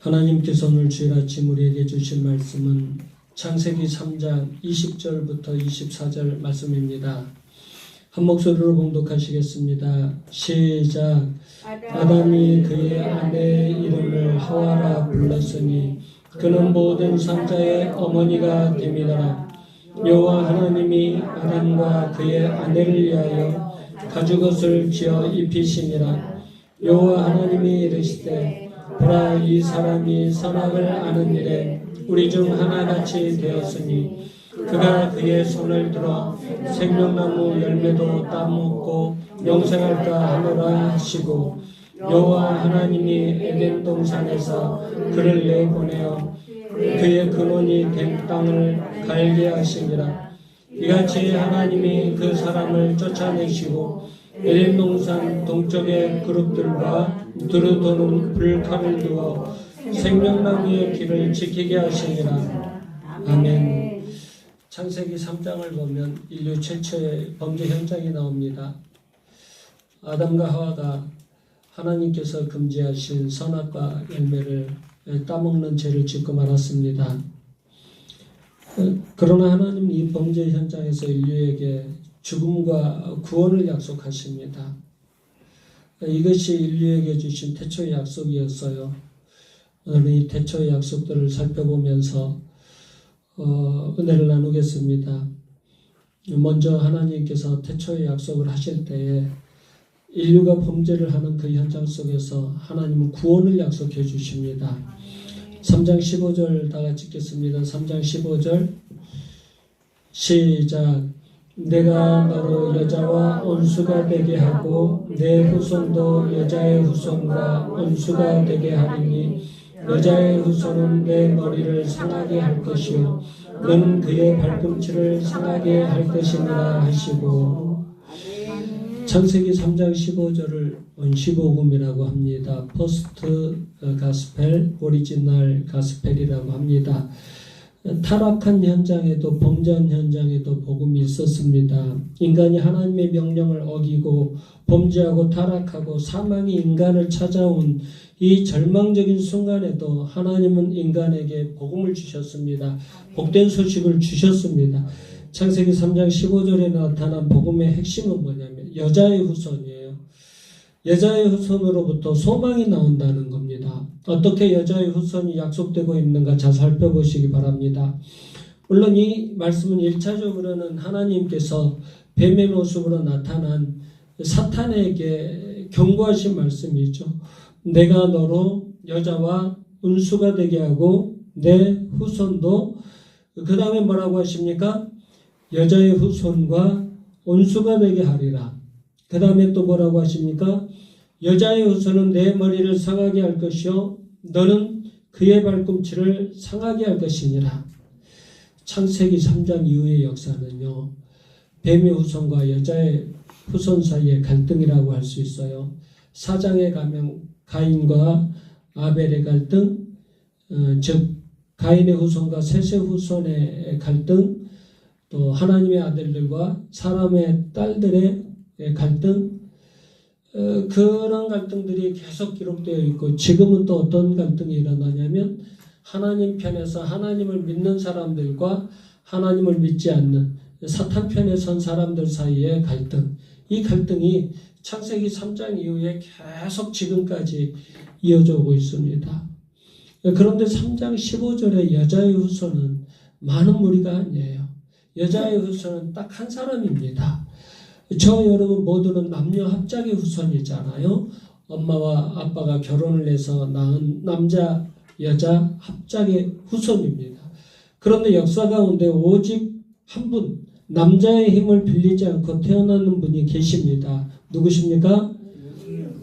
하나님께서 오늘 주일 아침 우리에게 주신 말씀은 창세기 3장 20절부터 24절 말씀입니다. 한 목소리로 봉독하시겠습니다. 시작. 아담이 그의 아내의 이름을 하와라 불렀으니 그는 모든 산자의 어머니가 됨이라. 여호와 하나님이 아담과 그의 아내를 위하여 가죽옷을 지어 입히시니라. 여호와 하나님이 이르시되 보라, 이 사람이 선악을 아는 일에 우리 중 하나같이 되었으니 그가 그의 손을 들어 생명나무 열매도 따먹고 영생할까 하노라 하시고, 여호와 하나님이 에덴 동산에서 그를 내보내어 그의 근원이 된 땅을 갈게 하시니라. 이같이 하나님이 그 사람을 쫓아내시고 에덴 동산 동쪽의 그룹들과 두루 도는 불칼을 두어 생명나무의 길을 지키게 하시니라. 아멘. 창세기 3장을 보면 인류 최초의 범죄 현장이 나옵니다. 아담과 하와가 하나님께서 금지하신 선악과 열매를 따먹는 죄를 짓고 말았습니다. 그러나 하나님은 이 범죄 현장에서 인류에게 죽음과 구원을 약속하십니다. 이것이 인류에게 주신 태초의 약속이었어요. 오늘 이 태초의 약속들을 살펴보면서 은혜를 나누겠습니다. 먼저 하나님께서 태초의 약속을 하실 때에 인류가 범죄를 하는 그 현장 속에서 하나님은 구원을 약속해 주십니다. 3장 15절 다 같이 읽겠습니다. 3장 15절 시작. 내가 너로 여자와 온수가 되게 하고 내 후손도 여자의 후손과 온수가 되게 하리니 여자의 후손은 내 머리를 상하게 할 것이요 너는 그의 발꿈치를 상하게 할 것이니라 하시고, 창세기 3장 15절을 원시복음이라고 합니다. 포스트 가스펠, 오리지널 가스펠이라고 합니다. 타락한 현장에도 범죄한 현장에도 복음이 있었습니다. 인간이 하나님의 명령을 어기고 범죄하고 타락하고 사망이 인간을 찾아온 이 절망적인 순간에도 하나님은 인간에게 복음을 주셨습니다. 복된 소식을 주셨습니다. 창세기 3장 15절에 나타난 복음의 핵심은 뭐냐면 여자의 후손이에요. 여자의 후손으로부터 소망이 나온다는 겁니다. 어떻게 여자의 후손이 약속되고 있는가 잘 살펴보시기 바랍니다. 물론 이 말씀은 1차적으로는 하나님께서 뱀의 모습으로 나타난 사탄에게 경고하신 말씀이죠. 내가 너로 여자와 운수가 되게 하고 내 후손도, 그 다음에 뭐라고 하십니까? 여자의 후손과 온수가 되게 하리라. 그 다음에 또 뭐라고 하십니까? 여자의 후손은 내 머리를 상하게 할 것이요 너는 그의 발꿈치를 상하게 할 것이니라. 창세기 3장 이후의 역사는요, 뱀의 후손과 여자의 후손 사이의 갈등이라고 할 수 있어요. 4장에 가면 가인과 아벨의 갈등, 즉 가인의 후손과 셋의 후손의 갈등, 또 하나님의 아들들과 사람의 딸들의 갈등, 그런 갈등들이 계속 기록되어 있고, 지금은 또 어떤 갈등이 일어나냐면 하나님 편에서 하나님을 믿는 사람들과 하나님을 믿지 않는 사탄 편에 선 사람들 사이의 갈등, 이 갈등이 창세기 3장 이후에 계속 지금까지 이어져 오고 있습니다. 그런데 3장 15절의 여자의 후손은 많은 무리가 아니에요. 여자의 후손은 딱 한 사람입니다. 저 여러분 모두는 남녀 합작의 후손이잖아요. 엄마와 아빠가 결혼을 해서 낳은 남자 여자 합작의 후손입니다. 그런데 역사 가운데 오직 한 분, 남자의 힘을 빌리지 않고 태어나는 분이 계십니다. 누구십니까?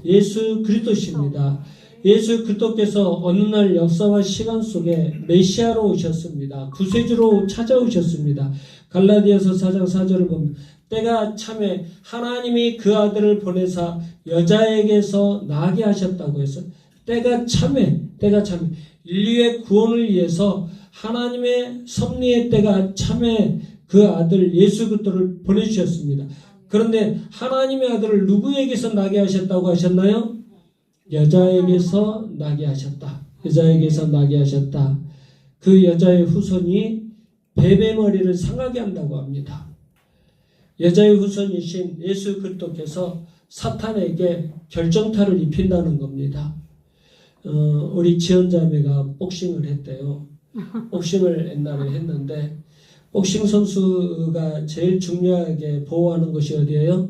예수 그리스도십니다. 예수 그리스도께서 어느 날 역사와 시간 속에 메시아로 오셨습니다. 구세주로 찾아오셨습니다. 갈라디아서 4장 4절을 보면 때가 참에 하나님이 그 아들을 보내사 여자에게서 나게 하셨다고 해서, 때가 참에 인류의 구원을 위해서 하나님의 섭리의 때가 참에 그 아들 예수 그리스도를 보내주셨습니다. 그런데 하나님의 아들을 누구에게서 나게 하셨다고 하셨나요? 여자에게서 나게 하셨다. 여자에게서 나게 하셨다. 그 여자의 후손이 뱀의 머리를 상하게 한다고 합니다. 여자의 후손이신 예수 그리스도께서 사탄에게 결정타를 입힌다는 겁니다. 우리 지연자매가 복싱을 했대요. 복싱을 옛날에 했는데 복싱 선수가 제일 중요하게 보호하는 것이 어디예요?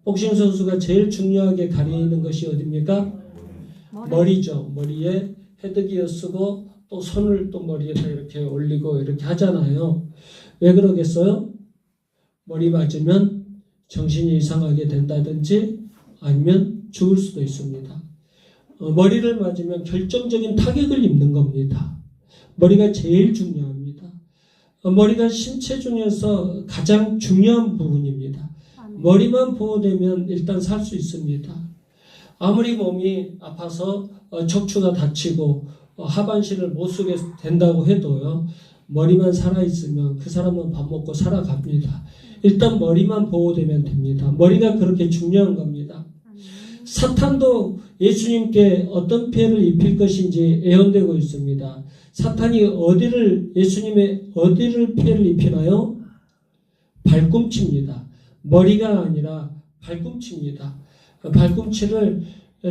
복싱 선수가 제일 중요하게 가리는 것이 어디입니까? 머리죠. 머리에 헤드기어 쓰고 또 손을 또 머리에다 이렇게 올리고 이렇게 하잖아요. 왜 그러겠어요? 머리 맞으면 정신이 이상하게 된다든지 아니면 죽을 수도 있습니다. 머리를 맞으면 결정적인 타격을 입는 겁니다. 머리가 제일 중요합니다. 머리가 신체 중에서 가장 중요한 부분입니다. 머리만 보호되면 일단 살 수 있습니다. 아무리 몸이 아파서 척추가 다치고 하반신을 못 쓰게 된다고 해도요. 머리만 살아있으면 그 사람은 밥 먹고 살아갑니다. 일단 머리만 보호되면 됩니다. 머리가 그렇게 중요한 겁니다. 사탄도 예수님께 어떤 피해를 입힐 것인지 애언되고 있습니다. 사탄이 예수님의 어디를 피해를 입히나요? 발꿈치입니다. 머리가 아니라 발꿈치입니다. 발꿈치를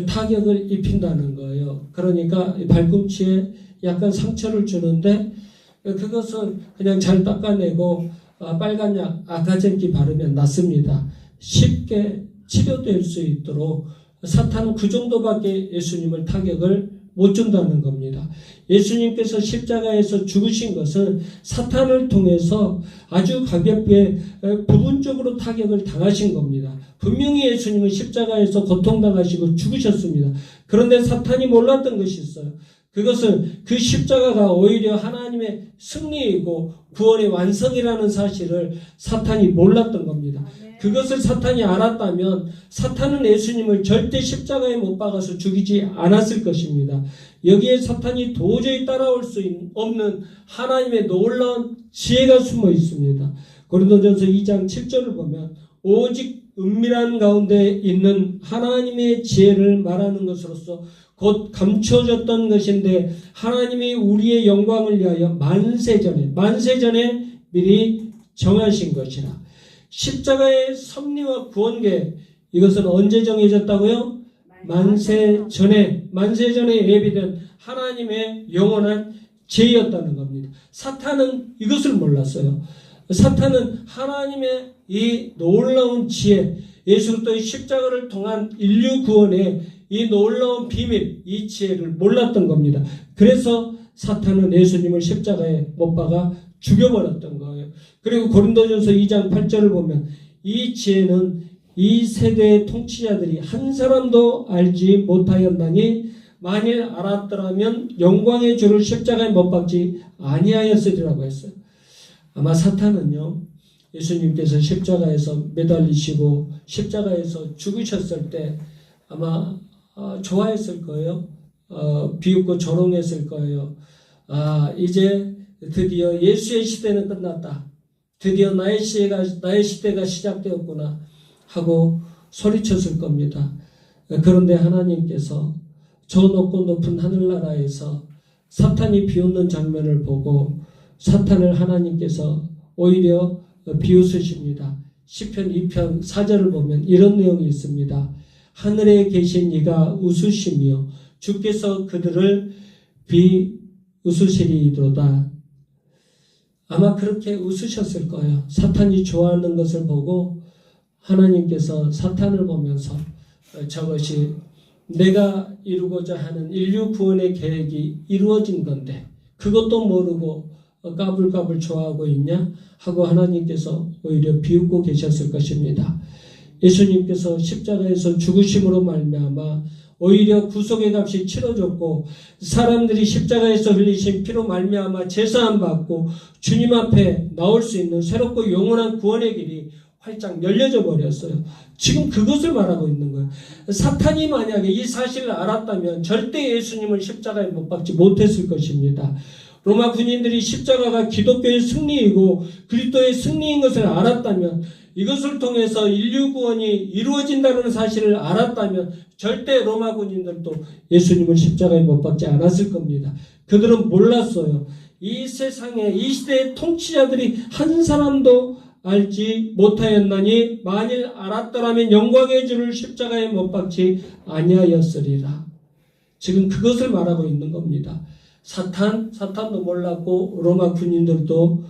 타격을 입힌다는 거예요. 그러니까 발꿈치에 약간 상처를 주는데 그것은 그냥 잘 닦아내고 빨간 약 아카젠기 바르면 낫습니다. 쉽게 치료될 수 있도록 사탄은 그 정도밖에 예수님을 타격을 못 준다는 겁니다. 예수님께서 십자가에서 죽으신 것은 사탄을 통해서 아주 가볍게 부분적으로 타격을 당하신 겁니다. 분명히 예수님은 십자가에서 고통당하시고 죽으셨습니다. 그런데 사탄이 몰랐던 것이 있어요. 그것은 그 십자가가 오히려 하나님의 승리이고 구원의 완성이라는 사실을 사탄이 몰랐던 겁니다. 그것을 사탄이 알았다면 사탄은 예수님을 절대 십자가에 못 박아서 죽이지 않았을 것입니다. 여기에 사탄이 도저히 따라올 수 없는 하나님의 놀라운 지혜가 숨어 있습니다. 고린도전서 2장 7절을 보면 오직 은밀한 가운데 있는 하나님의 지혜를 말하는 것으로서 곧 감춰졌던 것인데 하나님이 우리의 영광을 위하여 만세전에 미리 정하신 것이라. 십자가의 섭리와 구원계, 이것은 언제 정해졌다고요? 만세전에 예비된 하나님의 영원한 지혜였다는 겁니다. 사탄은 이것을 몰랐어요. 사탄은 하나님의 이 놀라운 지혜, 예수 그리스도의 십자가를 통한 인류 구원의 이 놀라운 비밀, 이 지혜를 몰랐던 겁니다. 그래서 사탄은 예수님을 십자가에 못 박아 죽여버렸던 거예요. 그리고 고린도전서 2장 8절을 보면 이 지혜는 이 세대의 통치자들이 한 사람도 알지 못하였나니 만일 알았더라면 영광의 주를 십자가에 못 박지 아니하였으리라고 했어요. 아마 사탄은요, 예수님께서 십자가에서 매달리시고 십자가에서 죽으셨을 때 아마 좋아했을 거예요. 비웃고 조롱했을 거예요. 이제 드디어 예수의 시대는 끝났다. 드디어 나의 시대가 시작되었구나 하고 소리쳤을 겁니다. 그런데 하나님께서 저 높고 높은 하늘나라에서 사탄이 비웃는 장면을 보고 사탄을 하나님께서 오히려 비웃으십니다. 시편 2편 4절을 보면 이런 내용이 있습니다. 하늘에 계신 이가 웃으시며 주께서 그들을 비웃으시리로다. 아마 그렇게 웃으셨을 거예요. 사탄이 좋아하는 것을 보고 하나님께서 사탄을 보면서 저것이 내가 이루고자 하는 인류 구원의 계획이 이루어진 건데 그것도 모르고 까불까불 좋아하고 있냐 하고 하나님께서 오히려 비웃고 계셨을 것입니다. 예수님께서 십자가에서 죽으심으로 말미암아 오히려 구속의 값이 치러졌고 사람들이 십자가에서 흘리신 피로 말미암아 제사함 받고 주님 앞에 나올 수 있는 새롭고 영원한 구원의 길이 활짝 열려져 버렸어요. 지금 그것을 말하고 있는 거예요. 사탄이 만약에 이 사실을 알았다면 절대 예수님을 십자가에 못 박지 못했을 것입니다. 로마 군인들이 십자가가 기독교의 승리이고 그리스도의 승리인 것을 알았다면 이것을 통해서 인류 구원이 이루어진다는 사실을 알았다면 절대 로마 군인들도 예수님을 십자가에 못 박지 않았을 겁니다. 그들은 몰랐어요. 이 세상에 이 시대의 통치자들이 한 사람도 알지 못하였나니 만일 알았더라면 영광의 주를 십자가에 못 박지 아니하였으리라. 지금 그것을 말하고 있는 겁니다. 사탄도 몰랐고 로마 군인들도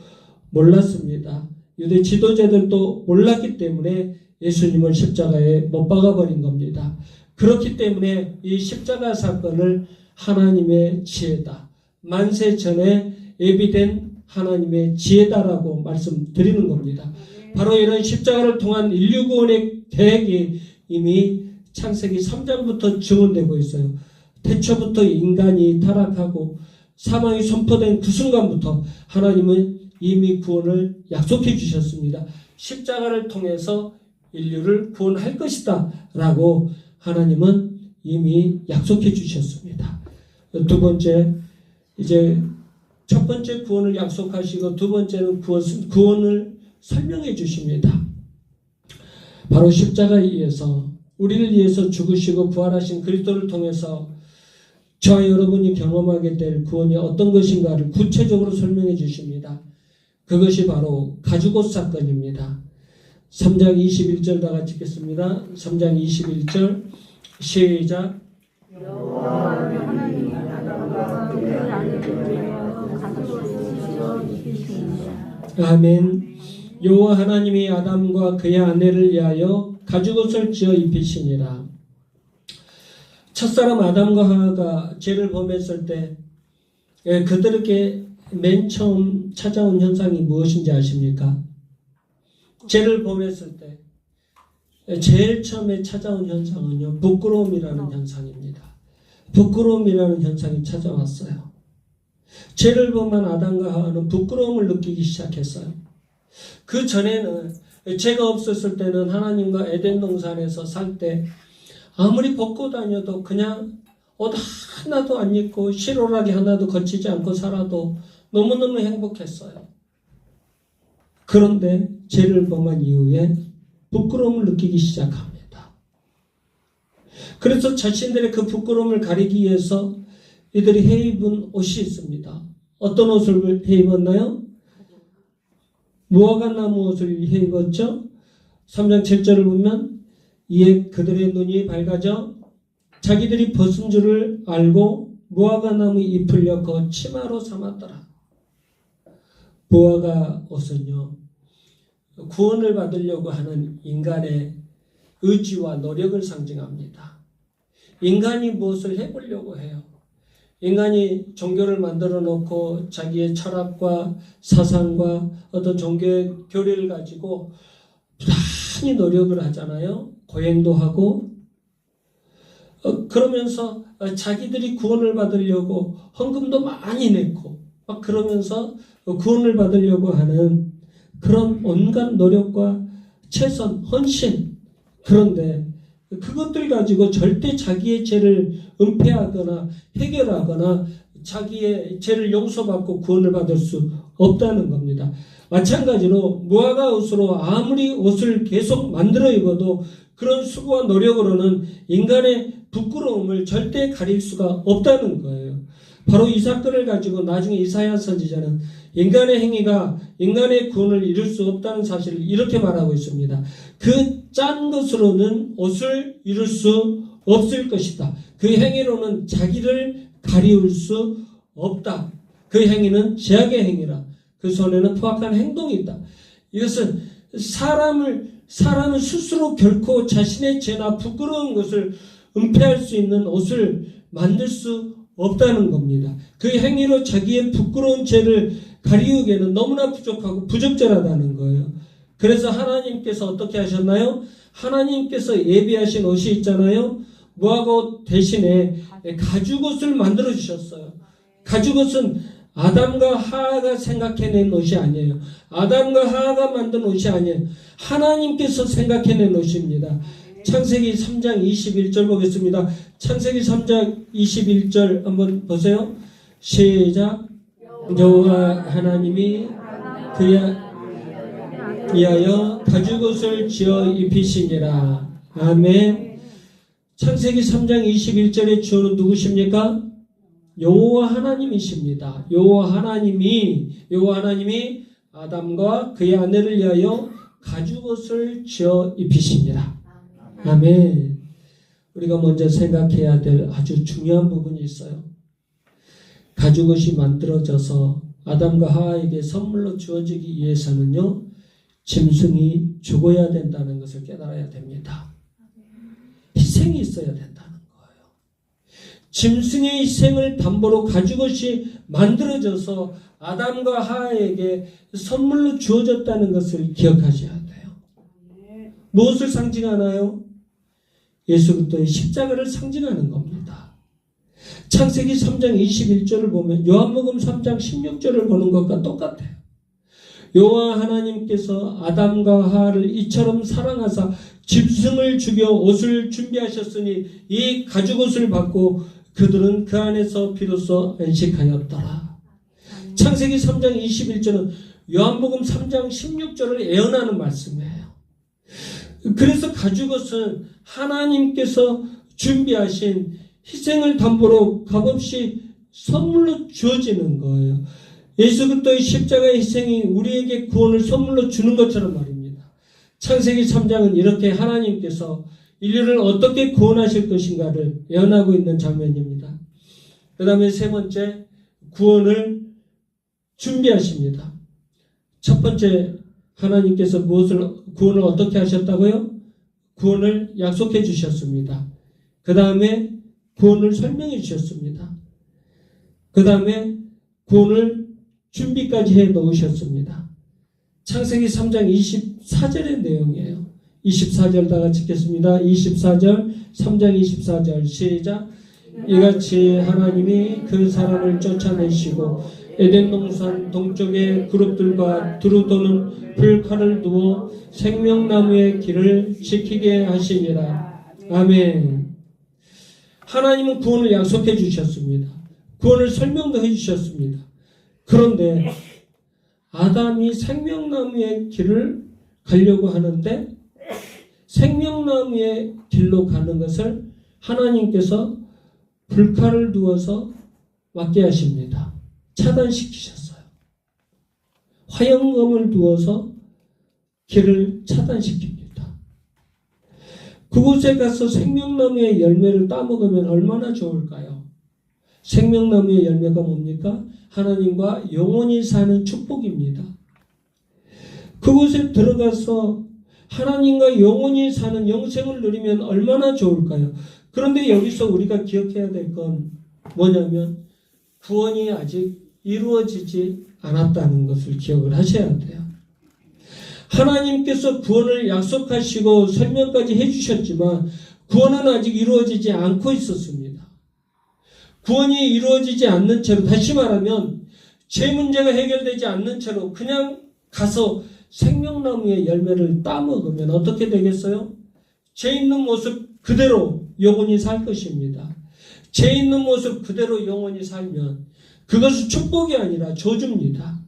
몰랐습니다. 유대 지도자들도 몰랐기 때문에 예수님을 십자가에 못 박아버린 겁니다. 그렇기 때문에 이 십자가 사건을 하나님의 지혜다, 만세 전에 예비된 하나님의 지혜다라고 말씀드리는 겁니다. 바로 이런 십자가를 통한 인류 구원의 계획이 이미 창세기 3장부터 증언되고 있어요. 태초부터 인간이 타락하고 사망이 선포된 그 순간부터 하나님은 이미 구원을 약속해 주셨습니다. 십자가를 통해서 인류를 구원할 것이다 라고 하나님은 이미 약속해 주셨습니다. 두 번째, 이제 첫 번째 구원을 약속하시고 두 번째는 구원을 설명해 주십니다. 바로 십자가에 의해서 우리를 위해서 죽으시고 부활하신 그리스도를 통해서 저와 여러분이 경험하게 될 구원이 어떤 것인가를 구체적으로 설명해 주십니다. 그것이 바로 가죽옷 사건입니다. 3장 21절 다 같이 읽겠습니다. 3장 21절 시작. 아멘. 여호와 하나님이 아담과 그의 아내를 위하여 가죽옷을 지어 입히시니라. 첫사람 아담과 하와가 죄를 범했을 때 그들에게 맨 처음 찾아온 현상이 무엇인지 아십니까? 죄를 범했을 때 제일 처음에 찾아온 현상은요, 부끄러움이라는 현상입니다. 부끄러움이라는 현상이 찾아왔어요. 죄를 범한 아담과 하와는 부끄러움을 느끼기 시작했어요. 그 전에는 죄가 없었을 때는 하나님과 에덴 동산에서 살 때 아무리 벗고 다녀도 그냥 옷 하나도 안 입고 실오라기 하나도 거치지 않고 살아도 너무너무 행복했어요. 그런데 죄를 범한 이후에 부끄러움을 느끼기 시작합니다. 그래서 자신들의 그 부끄러움을 가리기 위해서 이들이 해입은 옷이 있습니다. 어떤 옷을 해입었나요? 무화과 나무 옷을 해입었죠. 3장 7절을 보면 이에 그들의 눈이 밝아져 자기들이 벗은 줄을 알고 무화과 나무 잎을 엮어 치마로 삼았더라. 무화과 옷은요, 구원을 받으려고 하는 인간의 의지와 노력을 상징합니다. 인간이 무엇을 해보려고 해요. 인간이 종교를 만들어 놓고 자기의 철학과 사상과 어떤 종교의 교리를 가지고 부단히 노력을 하잖아요. 고행도 하고 그러면서 자기들이 구원을 받으려고 헌금도 많이 냈고 막 그러면서 구원을 받으려고 하는 그런 온갖 노력과 최선, 헌신. 그런데 그것들 가지고 절대 자기의 죄를 은폐하거나 해결하거나 자기의 죄를 용서받고 구원을 받을 수 없다는 겁니다. 마찬가지로 무화과 옷으로 아무리 옷을 계속 만들어 입어도 그런 수고와 노력으로는 인간의 부끄러움을 절대 가릴 수가 없다는 거예요. 바로 이 사건을 가지고 나중에 이사야 선지자는 인간의 행위가 인간의 구원을 이룰 수 없다는 사실을 이렇게 말하고 있습니다. 그 짠 것으로는 옷을 이룰 수 없을 것이다. 그 행위로는 자기를 가리울 수 없다. 그 행위는 죄악의 행위라. 그 손에는 포악한 행동이 있다. 이것은 사람은 스스로 결코 자신의 죄나 부끄러운 것을 은폐할 수 있는 옷을 만들 수 없다는 겁니다. 그 행위로 자기의 부끄러운 죄를 가리우기에는 너무나 부족하고 부적절하다는 거예요. 그래서 하나님께서 어떻게 하셨나요? 하나님께서 예비하신 옷이 있잖아요. 무화과 옷 대신에 가죽옷을 만들어 주셨어요. 가죽옷은 아담과 하하가 생각해낸 옷이 아니에요. 아담과 하하가 만든 옷이 아니에요. 하나님께서 생각해낸 옷입니다. 창세기 3장 21절 보겠습니다. 창세기 3장 21절 한번 보세요. 시작. 여호와 하나님이 그의 위하여 가죽옷을 지어 입히시니라. 아멘. 창세기 3장 21절의 주어는 누구십니까? 여호와 하나님이십니다. 여호와 하나님이 아담과 그의 아내를 위하여 가죽옷을 지어 입히시니라. 아멘. 우리가 먼저 생각해야 될 아주 중요한 부분이 있어요. 가죽옷이 만들어져서 아담과 하와에게 선물로 주어지기 위해서는요, 짐승이 죽어야 된다는 것을 깨달아야 됩니다. 희생이 있어야 된다는 거예요. 짐승의 희생을 담보로 가죽옷이 만들어져서 아담과 하와에게 선물로 주어졌다는 것을 기억하셔야 돼요. 무엇을 상징하나요? 예수 그리스도의 십자가를 상징하는 겁니다. 창세기 3장 21절을 보면 요한복음 3장 16절을 보는 것과 똑같아요. 여호와 하나님께서 아담과 하와를 이처럼 사랑하사 짐승을 죽여 옷을 준비하셨으니 이 가죽옷을 받고 그들은 그 안에서 비로소 안식하였더라. 창세기 3장 21절은 요한복음 3장 16절을 예언하는 말씀이에요. 그래서 가죽옷은 하나님께서 준비하신 희생을 담보로 값없이 선물로 주어지는 거예요. 예수 그리스도의 십자가의 희생이 우리에게 구원을 선물로 주는 것처럼 말입니다. 창세기 3장은 이렇게 하나님께서 인류를 어떻게 구원하실 것인가를 예언하고 있는 장면입니다. 그 다음에 세 번째, 구원을 준비하십니다. 첫 번째, 하나님께서 구원을 어떻게 하셨다고요? 구원을 약속해 주셨습니다. 그 다음에 구원을 설명해 주셨습니다. 그 다음에 구원을 준비까지 해 놓으셨습니다. 창세기 3장 24절의 내용이에요. 24절 다 같이 읽겠습니다. 24절, 3장 24절 시작. 이같이 하나님이 그 사람을 쫓아내시고 에덴 동산 동쪽의 그룹들과 두루 도는 불칼을 두어 생명나무의 길을 지키게 하시니라. 아멘. 하나님은 구원을 약속해 주셨습니다. 구원을 설명도 해 주셨습니다. 그런데 아담이 생명나무의 길을 가려고 하는데 생명나무의 길로 가는 것을 하나님께서 불칼을 두어서 막게 하십니다. 차단시키셨어요. 화영검을 두어서 길을 차단시킵니다. 그곳에 가서 생명나무의 열매를 따먹으면 얼마나 좋을까요? 생명나무의 열매가 뭡니까? 하나님과 영원히 사는 축복입니다. 그곳에 들어가서 하나님과 영원히 사는 영생을 누리면 얼마나 좋을까요? 그런데 여기서 우리가 기억해야 될 건 뭐냐면 구원이 아직 이루어지지 않았다는 것을 기억을 하셔야 돼요. 하나님께서 구원을 약속하시고 설명까지 해주셨지만 구원은 아직 이루어지지 않고 있었습니다. 구원이 이루어지지 않는 채로, 다시 말하면 죄 문제가 해결되지 않는 채로 그냥 가서 생명나무의 열매를 따먹으면 어떻게 되겠어요? 죄 있는 모습 그대로 영원히 살 것입니다. 죄 있는 모습 그대로 영원히 살면 그것은 축복이 아니라 저주입니다.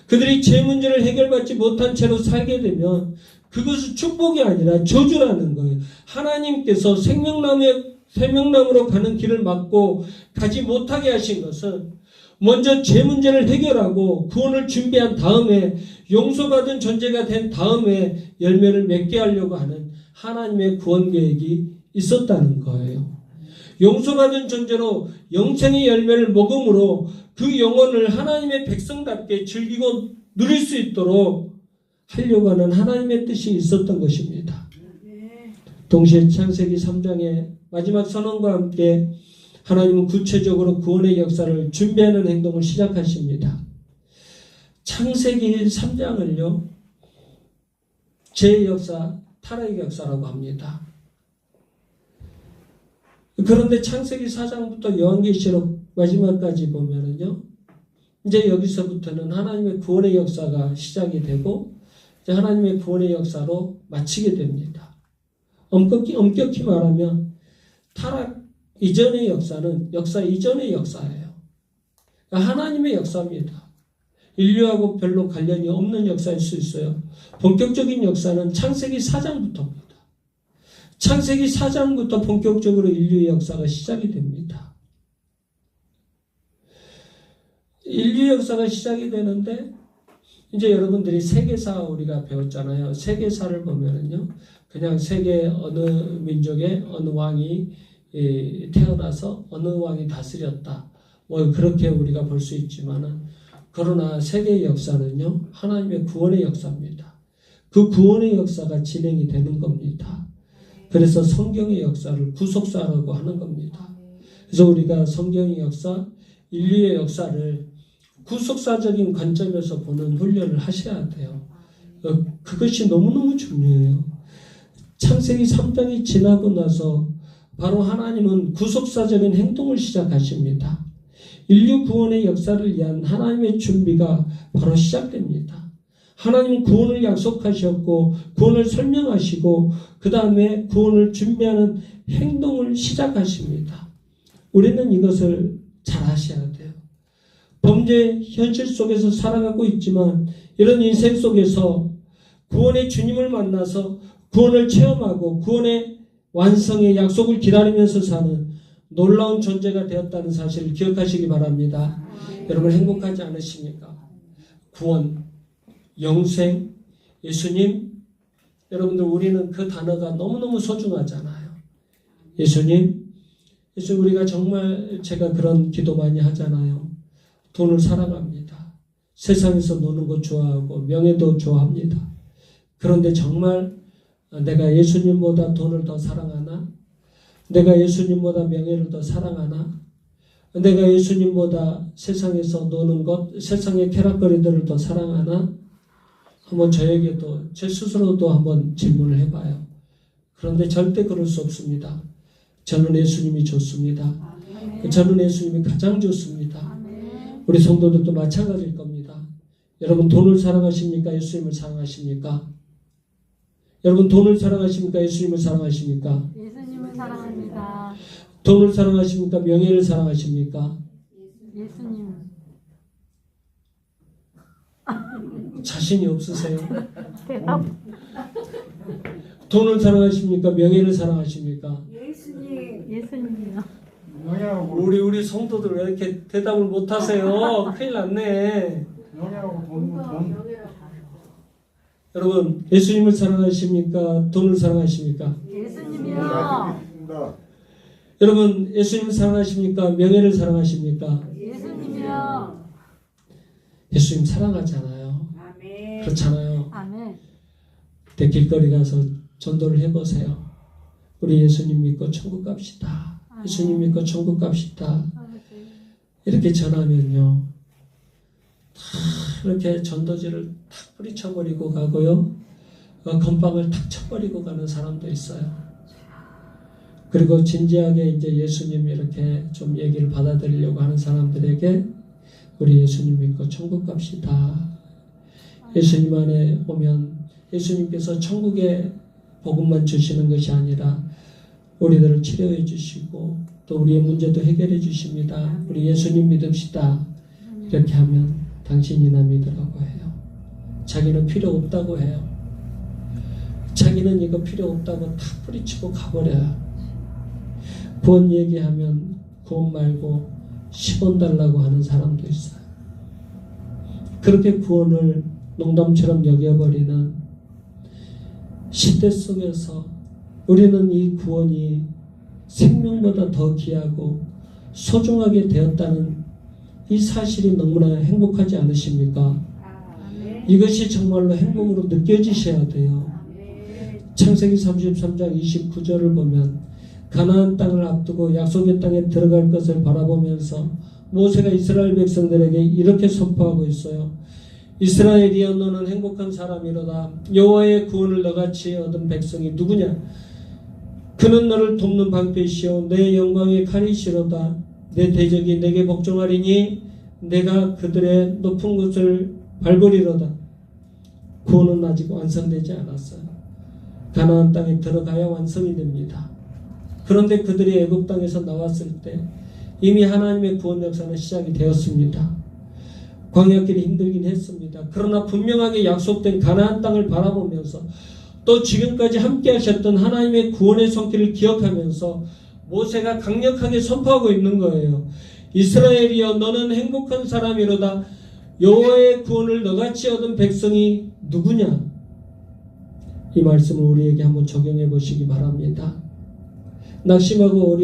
그들이 죄 문제를 해결받지 못한 채로 살게 되면 그것은 축복이 아니라 저주라는 거예요. 하나님께서 생명나무로 가는 길을 막고 가지 못하게 하신 것은 먼저 죄 문제를 해결하고 구원을 준비한 다음에 용서받은 존재가 된 다음에 열매를 맺게 하려고 하는 하나님의 구원 계획이 있었다는 거예요. 용서받은 존재로 영생의 열매를 먹음으로 그 영혼을 하나님의 백성답게 즐기고 누릴 수 있도록 하려고 하는 하나님의 뜻이 있었던 것입니다. 동시에 창세기 3장의 마지막 선언과 함께 하나님은 구체적으로 구원의 역사를 준비하는 행동을 시작하십니다. 창세기 3장을요, 죄의 역사, 타락의 역사라고 합니다. 그런데 창세기 4장부터 요한계시록 마지막까지 보면은요, 이제 여기서부터는 하나님의 구원의 역사가 시작이 되고, 이제 하나님의 구원의 역사로 마치게 됩니다. 엄격히 말하면, 타락 이전의 역사는 역사 이전의 역사예요. 그러니까 하나님의 역사입니다. 인류하고 별로 관련이 없는 역사일 수 있어요. 본격적인 역사는 창세기 4장부터입니다. 창세기 4장부터 본격적으로 인류의 역사가 시작이 됩니다. 인류 역사가 시작이 되는데 이제 여러분들이 세계사 우리가 배웠잖아요. 세계사를 보면은요, 그냥 세계 어느 민족의 어느 왕이 태어나서 어느 왕이 다스렸다. 뭐 그렇게 우리가 볼 수 있지만은, 그러나 세계의 역사는요, 하나님의 구원의 역사입니다. 그 구원의 역사가 진행이 되는 겁니다. 그래서 성경의 역사를 구속사라고 하는 겁니다. 그래서 우리가 성경의 역사, 인류의 역사를 구속사적인 관점에서 보는 훈련을 하셔야 돼요. 그것이 너무너무 중요해요. 창세기 3장이 지나고 나서 바로 하나님은 구속사적인 행동을 시작하십니다. 인류 구원의 역사를 위한 하나님의 준비가 바로 시작됩니다. 하나님은 구원을 약속하셨고 구원을 설명하시고 그 다음에 구원을 준비하는 행동을 시작하십니다. 우리는 이것을 잘 아셔야 돼요. 범죄 현실 속에서 살아가고 있지만 이런 인생 속에서 구원의 주님을 만나서 구원을 체험하고 구원의 완성의 약속을 기다리면서 사는 놀라운 존재가 되었다는 사실을 기억하시기 바랍니다. 여러분 행복하지 않으십니까? 구원, 영생, 예수님, 여러분들 우리는 그 단어가 너무너무 소중하잖아요. 예수님, 우리가 정말 제가 그런 기도 많이 하잖아요. 돈을 사랑합니다. 세상에서 노는 거 좋아하고 명예도 좋아합니다. 그런데 정말 내가 예수님보다 돈을 더 사랑하나? 내가 예수님보다 명예를 더 사랑하나? 내가 예수님보다 세상에서 노는 것, 세상의 쾌락거리들을 더 사랑하나? 한번 저에게도 제 스스로도 한번 질문을 해봐요. 그런데 절대 그럴 수 없습니다. 저는 예수님이 좋습니다. 저는 예수님이 가장 좋습니다. 우리 성도들도 마찬가지일 겁니다. 여러분 돈을 사랑하십니까? 예수님을 사랑하십니까? 여러분 돈을 사랑하십니까? 예수님을 사랑하십니까? 예수님을 사랑합니다. 돈을 사랑하십니까? 명예를 사랑하십니까? 예수님. 자신이 없으세요? 대답. 돈을 사랑하십니까? 명예를 사랑하십니까? 예수님이요. 우리 성도들 왜 이렇게 대답을 못하세요? 큰일 났네. 여러분 예수님을 사랑하십니까? 돈을 사랑하십니까? 예수님이요. 여러분 예수님을 사랑하십니까? 명예를 사랑하십니까? 예수님이요. 예수님 사랑하잖아요. 아멘. 그렇잖아요. 아멘. 내 길거리 가서 전도를 해보세요. 우리 예수님 믿고 천국 갑시다. 예수님 믿고 천국 갑시다. 이렇게 전하면요, 다 이렇게 전도지를 탁 뿌리쳐버리고 가고요, 건빵을 탁 쳐버리고 가는 사람도 있어요. 그리고 진지하게 이제 예수님 이렇게 좀 얘기를 받아들이려고 하는 사람들에게 우리 예수님 믿고 천국 갑시다. 예수님 안에 오면 예수님께서 천국의 복음만 주시는 것이 아니라 우리들을 치료해 주시고 또 우리의 문제도 해결해 주십니다. 우리 예수님 믿읍시다. 이렇게 하면 당신이나 믿으라고 해요. 자기는 필요 없다고 해요. 자기는 이거 필요 없다고 다 뿌리치고 가버려요. 구원 얘기하면 구원 말고 10원 달라고 하는 사람도 있어요. 그렇게 구원을 농담처럼 여겨버리는 시대 속에서 우리는 이 구원이 생명보다 더 귀하고 소중하게 되었다는 이 사실이 너무나 행복하지 않으십니까? 이것이 정말로 행복으로 느껴지셔야 돼요. 창세기 33장 29절을 보면 가나안 땅을 앞두고 약속의 땅에 들어갈 것을 바라보면서 모세가 이스라엘 백성들에게 이렇게 선포하고 있어요. 이스라엘이여 너는 행복한 사람이로다. 여호와의 구원을 너같이 얻은 백성이 누구냐? 그는 너를 돕는 방패시오 내 영광의 칼이시로다. 내 대적이 내게 복종하리니 내가 그들의 높은 곳을 밟으리로다. 구원은 아직 완성되지 않았어요. 가나안 땅에 들어가야 완성이 됩니다. 그런데 그들이 애굽 땅에서 나왔을 때 이미 하나님의 구원 역사는 시작이 되었습니다. 광야길이 힘들긴 했습니다. 그러나 분명하게 약속된 가나안 땅을 바라보면서 또 지금까지 함께 하셨던 하나님의 구원의 손길을 기억하면서 모세가 강력하게 선포하고 있는 거예요. 이스라엘이여 너는 행복한 사람이로다. 여호와의 구원을 너같이 얻은 백성이 누구냐? 이 말씀을 우리에게 한번 적용해 보시기 바랍니다. 낙심하고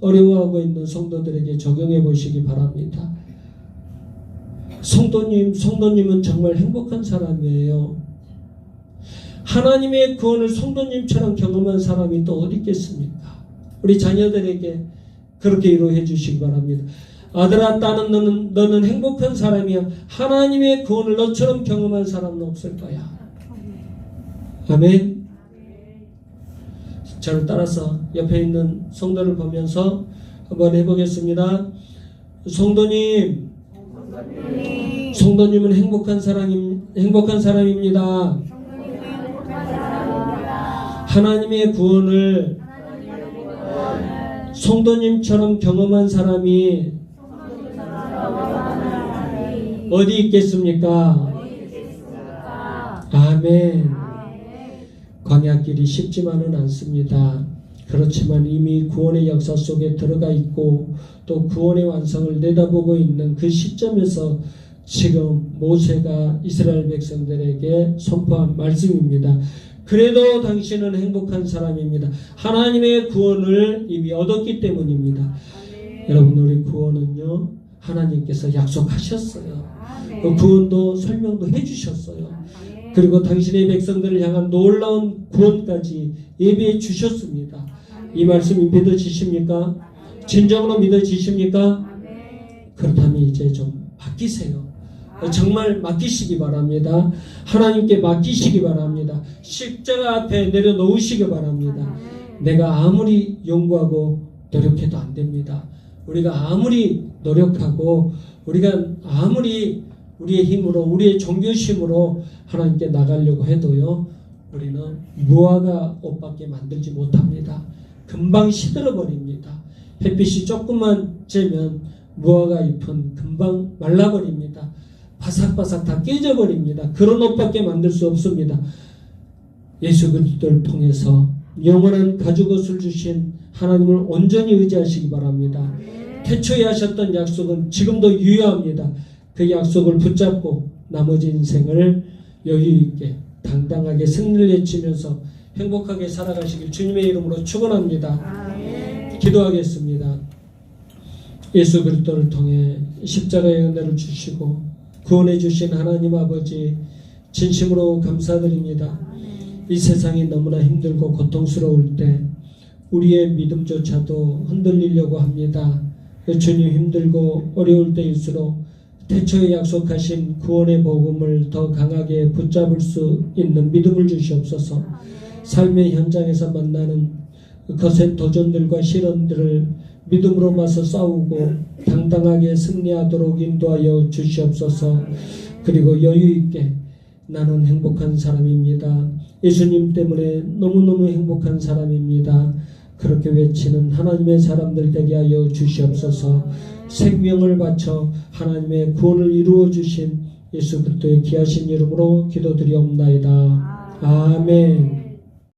어려워하고 있는 성도들에게 적용해 보시기 바랍니다. 성도님은 정말 행복한 사람이에요. 하나님의 구원을 성도님처럼 경험한 사람이 또 어디 있겠습니까? 우리 자녀들에게 그렇게 위로해 주시기 바랍니다. 아들아, 딸은 너는 행복한 사람이야. 하나님의 구원을 너처럼 경험한 사람은 없을 거야. 아멘. 저를 따라서 옆에 있는 성도를 보면서 한번 해보겠습니다. 성도님은 행복한 사람입니다. 하나님의 구원을 성도님처럼 경험한 사람이 어디 있겠습니까? 아멘. 광야길이 쉽지만은 않습니다. 그렇지만 이미 구원의 역사 속에 들어가 있고 또 구원의 완성을 내다보고 있는 그 시점에서 지금 모세가 이스라엘 백성들에게 선포한 말씀입니다. 그래도 당신은 행복한 사람입니다. 하나님의 구원을 이미 얻었기 때문입니다. 여러분, 우리 구원은요, 하나님께서 약속하셨어요. 그 구원도 설명도 해주셨어요. 그리고 당신의 백성들을 향한 놀라운 구원까지 예비해 주셨습니다. 이 말씀이 믿어지십니까? 진정으로 믿어지십니까? 그렇다면 이제 좀 맡기세요. 정말 맡기시기 바랍니다. 하나님께 맡기시기 바랍니다. 십자가 앞에 내려놓으시기 바랍니다. 내가 아무리 연구하고 노력해도 안 됩니다. 우리가 아무리 노력하고 우리가 아무리 우리의 힘으로 우리의 종교심으로 하나님께 나가려고 해도요, 우리는 무화과 옷밖에 만들지 못합니다. 금방 시들어버립니다. 햇빛이 조금만 쬐면 무화과 잎은 금방 말라버립니다. 바삭바삭 다 깨져버립니다. 그런 옷밖에 만들 수 없습니다. 예수 그리스도를 통해서 영원한 가죽옷을 주신 하나님을 온전히 의지하시기 바랍니다. 태초에 하셨던 약속은 지금도 유효합니다. 그 약속을 붙잡고 나머지 인생을 여유있게 당당하게 승리를 외치면서 행복하게 살아가시길 주님의 이름으로 축원합니다. 기도하겠습니다. 예수 그리스도를 통해 십자가의 은혜를 주시고 구원해 주신 하나님 아버지, 진심으로 감사드립니다. 이 세상이 너무나 힘들고 고통스러울 때 우리의 믿음조차도 흔들리려고 합니다. 주님, 힘들고 어려울 때일수록 태초에 약속하신 구원의 복음을 더 강하게 붙잡을 수 있는 믿음을 주시옵소서. 삶의 현장에서 만나는 거센 도전들과 시련들을 믿음으로 맞서 싸우고 당당하게 승리하도록 인도하여 주시옵소서. 그리고 여유있게 나는 행복한 사람입니다. 예수님 때문에 너무너무 행복한 사람입니다. 그렇게 외치는 하나님의 사람들 되게 하여 주시옵소서. 생명을 바쳐 하나님의 구원을 이루어 주신 예수 그리스도의 귀하신 이름으로 기도드리옵나이다. 아멘.